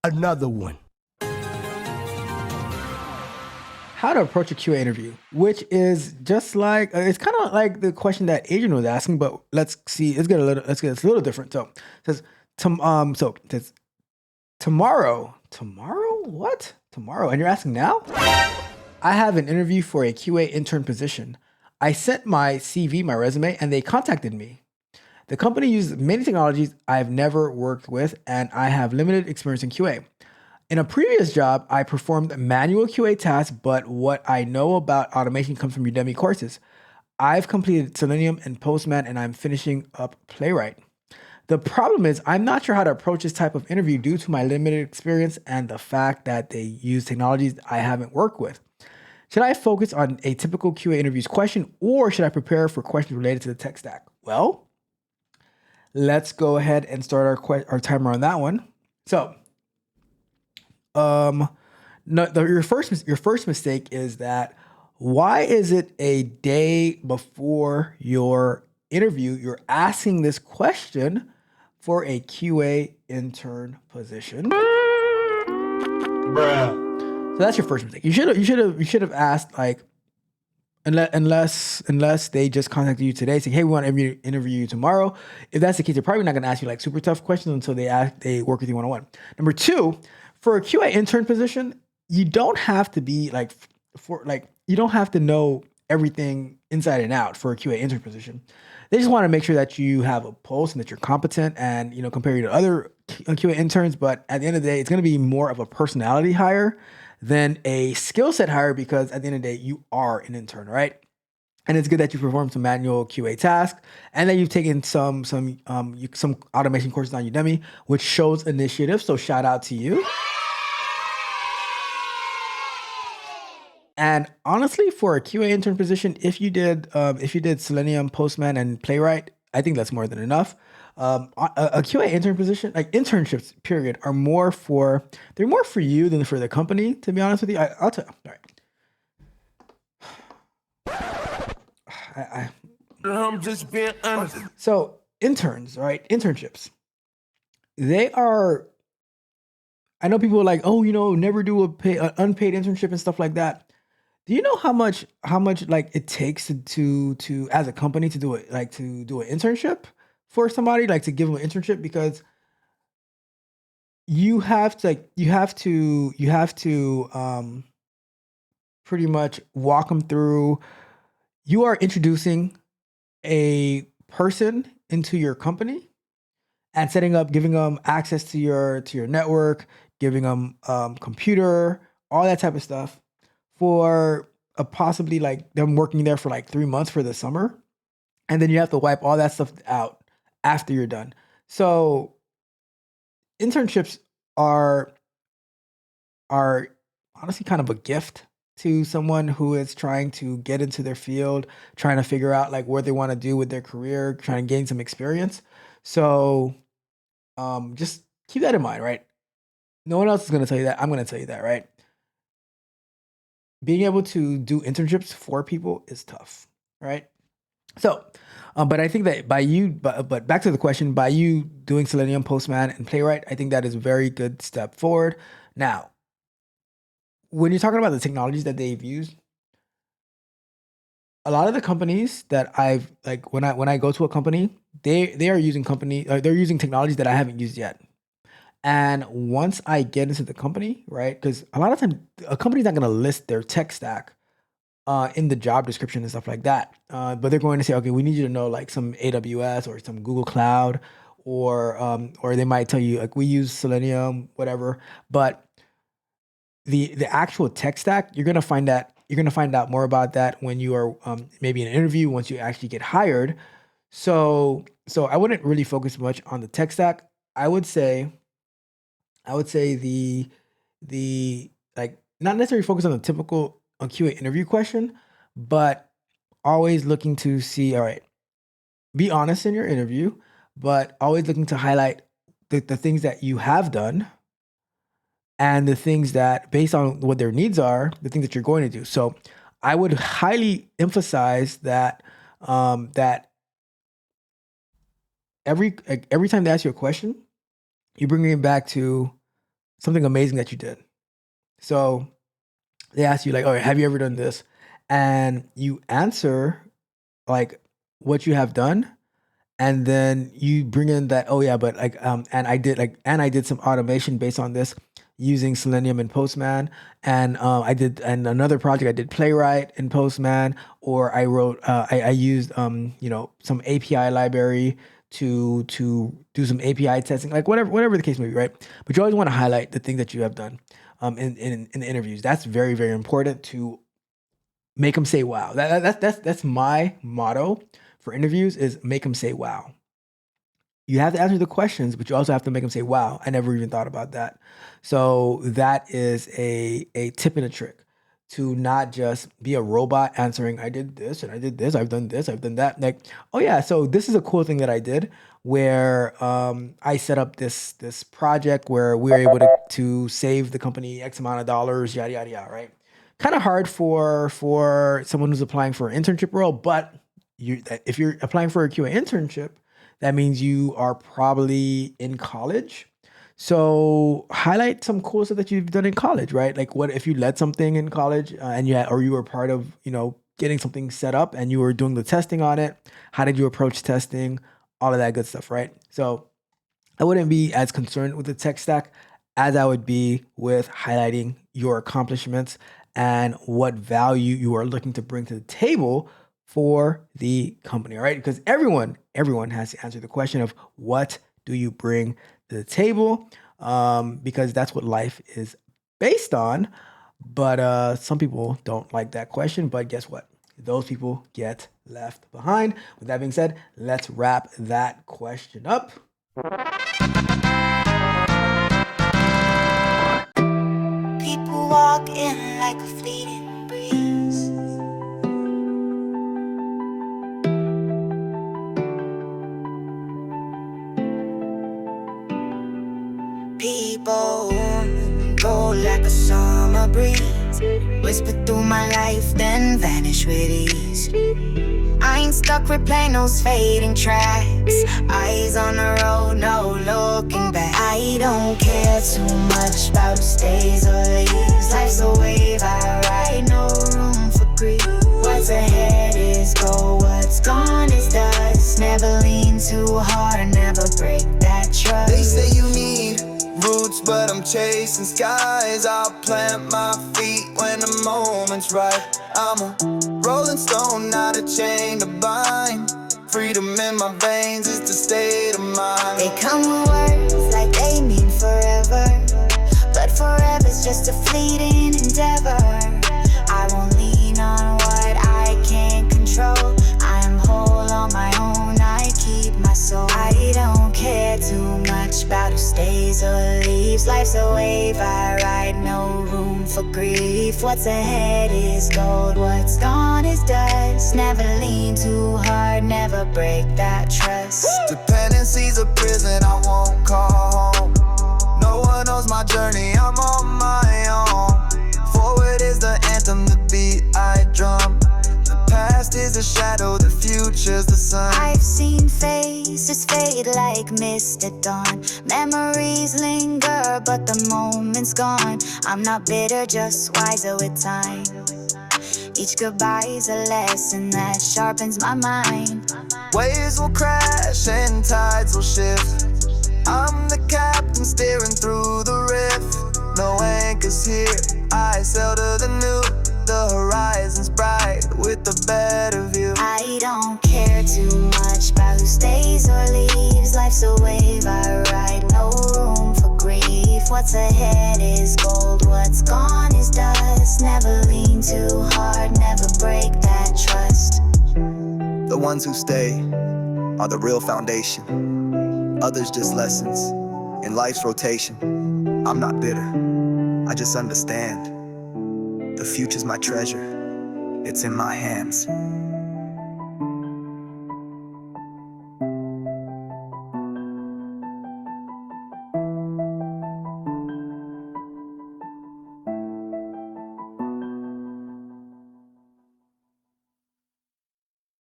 another one. How to approach a QA interview, which is just like it's kind of like the question that Adrian was asking, but let's see, it's a little different. So it says it says tomorrow, what? Tomorrow, and you're asking now? I have an interview for a QA intern position. I sent my CV, my resume, and they contacted me. The company uses many technologies I've never worked with, and I have limited experience in QA. In a previous job, I performed manual QA tasks, but what I know about automation comes from Udemy courses. I've completed Selenium and Postman, and I'm finishing up Playwright. The problem is, I'm not sure how to approach this type of interview due to my limited experience and the fact that they use technologies I haven't worked with. Should I focus on a typical QA interviews question, or should I prepare for questions related to the tech stack? Well, let's go ahead and start our timer on that one. So, no, your first mistake is that why is it a day before your interview you're asking this question for a QA intern position? Bruh. So that's your first mistake. You should have asked like unless they just contacted you today saying, hey, we want to interview you tomorrow. If that's the case, they're probably not going to ask you like super tough questions until they work with you one-on-one. Number two, for a QA intern position, you don't have to be you don't have to know everything inside and out for a QA intern position. They just want to make sure that you have a pulse and that you're competent and, compare you to other QA interns. But at the end of the day, it's going to be more of a personality hire than a skill set hire, because at the end of the day, you are an intern, right? And it's good that you perform some manual QA tasks and that you've taken some automation courses on Udemy, which shows initiative. So shout out to you. And honestly, for a QA intern position, if you did Selenium, Postman, and Playwright, I think that's more than enough. A QA intern position, like internships, period, they're more for you than for the company. To be honest with you, I'll tell. All right. I'm just being honest. So interns, right? Internships. They are. I know people are like, oh, never do an unpaid internship and stuff like that. Do you know how much like it takes to as a company to do it, like to do an internship for somebody, like to give them an internship? Because you have to pretty much walk them through. You are introducing a person into your company and giving them access to your network, giving them computer, all that type of stuff for possibly like them working there for like 3 months for the summer. And then you have to wipe all that stuff out after you're done. So internships are honestly kind of a gift to someone who is trying to get into their field, trying to figure out like what they want to do with their career, trying to gain some experience. So just keep that in mind, right? No one else is going to tell you that. I'm going to tell you that, right? Being able to do internships for people is tough, right? So, but I think that but back to the question, by you doing Selenium, Postman, and Playwright, I think that is a very good step forward. Now, when you're talking about the technologies that they've used, a lot of the companies that I've like when I go to a company, they are using they're using technologies that I haven't used yet. And once I get into the company, right? Because a lot of times a company's not going to list their tech stack in the job description and stuff like that. But they're going to say, okay, we need you to know like some AWS or some Google Cloud, or they might tell you like we use Selenium, whatever. But the actual tech stack, you're gonna find out more about that when you are maybe in an interview once you actually get hired. So I wouldn't really focus much on the tech stack. I would say the like not necessarily focus on the typical QA interview question, but always looking to see, all right, be honest in your interview, but always looking to highlight the things that you have done and the things that based on what their needs are, the things that you're going to do. So I would highly emphasize that that every time they ask you a question, you bring it back to something amazing that you did. So they ask you like, all right, have you ever done this? And you answer like what you have done, and then you bring in that, oh yeah, but like and I did some automation based on this using Selenium and Postman, and and another project I did Playwright in Postman, or I wrote I used some API library to do some API testing, like whatever the case may be, right? But you always want to highlight the things that you have done in the interviews. That's very, very important to make them say wow. That's my motto for interviews, is make them say wow. You have to answer the questions, but you also have to make them say wow, I never even thought about that. So that is a tip and a trick, to not just be a robot answering, I did this and I did this, I've done this, I've done that. Like, oh yeah, so this is a cool thing that I did, where I set up this project where we were able to save the company X amount of dollars, yada yada yada, right? Kind of hard for someone who's applying for an internship role, but if you're applying for a QA internship, that means you are probably in college. So highlight some cool stuff that you've done in college, right? Like, what if you led something in college, or you were part of, getting something set up and you were doing the testing on it? How did you approach testing? All of that good stuff, right? So I wouldn't be as concerned with the tech stack as I would be with highlighting your accomplishments and what value you are looking to bring to the table for the company, all right? Because everyone has to answer the question of, what do you bring to the table? Because that's what life is based on. But some people don't like that question. But guess what? Those people get left behind. With that being said, let's wrap that question up. People walk in like a fleeting breeze. People go like a summer breeze, whisper through my life, then vanish with ease. I ain't stuck replaying those fading tracks. Eyes on the road, no looking back. I don't care too much about who stays or leaves. Life's a wave I ride, no room for grief. What's ahead is gold, what's gone is dust. Never lean too hard, never break that trust. They say you need roots, but I'm chasing skies. I'll plant my feet when the moment's right. I'm a rolling stone, not a chain to bind. Freedom in my veins is the state of mind. They come with words like they mean forever, but forever's just a fleeting endeavor. I won't lean on what I can't control. I'm whole on my own, I keep my soul. I don't care too much about who stays or leaves. Life's a wave I ride, no room for grief. What's ahead is gold, what's gone is dust. Never lean too hard, never break that trust. Dependency's a prison I won't call home. No one knows my journey, I'm on my own. Forward is the anthem, the beat I drum. The past is a shadow, the future's the sun. I've seen faces fade like mist at dawn. Memories linger, but the moment's gone. I'm not bitter, just wiser with time. Each goodbye's a lesson that sharpens my mind. Waves will crash and tides will shift. I'm the captain steering through the rift. No anchors here, I sail to the new. The horizon's bright with a better view. I don't care too much about who stays or leaves. Life's a wave I ride, no room for grief. What's ahead is gold, what's gone is dust. Never lean too hard, never break that trust. The ones who stay are the real foundation. Others just lessons in life's rotation. I'm not bitter, I just understand. The future's my treasure, it's in my hands.